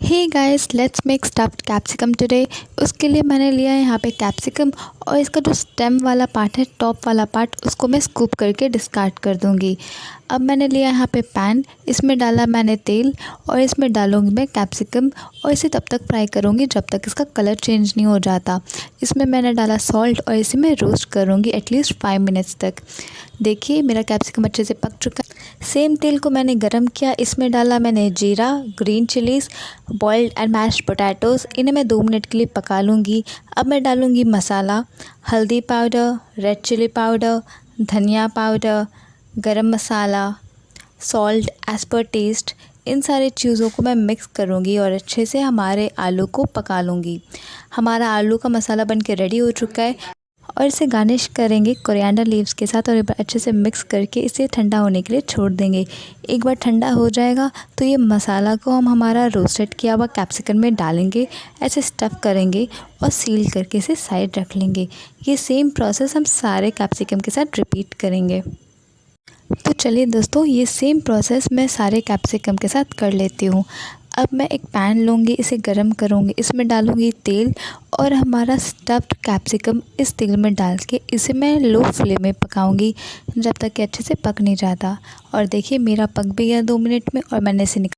Hey guys, let's make stuffed capsicum today. उसके लिए मैंने लिया है यहाँ पे कैप्सिकम और इसका जो स्टेम वाला पार्ट है, टॉप वाला पार्ट, उसको मैं स्कूप करके डिस्कार्ड कर दूँगी। अब मैंने लिया यहाँ पे पैन, इसमें डाला मैंने तेल और इसमें डालूँगी मैं कैप्सिकम और इसे तब तक फ्राई करूँगी जब तक इसका कलर चेंज नहीं हो जाता। इसमें मैंने डाला सॉल्ट और इसे मैं रोस्ट करूँगी एटलीस्ट 5 मिनट्स तक। देखिए मेरा कैप्सिकम अच्छे से पक चुका है। सेम तेल को मैंने गरम किया, इसमें डाला मैंने जीरा, green chillies, boiled and meshed potatoes. इन्हें मैं 2 मिनट के लिए पका लूँगी। अब मैं डालूँगी मसाला, हल्दी पाउडर, रेड चिली पाउडर, धनिया पाउडर, गरम मसाला, सॉल्ट एज़ पर टेस्ट। इन सारी चीज़ों को मैं मिक्स करूँगी और अच्छे से हमारे आलू को पका लूँगी। हमारा आलू का मसाला बन के रेडी हो चुका है और इसे गार्निश करेंगे कोरिएंडर लीव्स के साथ और एक बार अच्छे से मिक्स करके इसे ठंडा होने के लिए छोड़ देंगे। एक बार ठंडा हो जाएगा तो ये मसाला को हम हमारा रोस्टेड किया हुआ कैप्सिकम में डालेंगे, ऐसे स्टफ़ करेंगे और सील करके इसे साइड रख लेंगे। ये सेम प्रोसेस हम सारे कैप्सिकम के साथ रिपीट करेंगे। तो चलिए दोस्तों, ये सेम प्रोसेस मैं सारे कैप्सिकम के साथ कर लेती हूँ। अब मैं एक पैन लूँगी, इसे गरम करूँगी, इसमें डालूँगी तेल और हमारा स्टफ्ड कैप्सिकम इस तेल में डाल के इसे मैं लो फ्लेम में पकाऊँगी जब तक कि अच्छे से पक नहीं जाता। और देखिए मेरा पक भी गया 2 मिनट में और मैंने इसे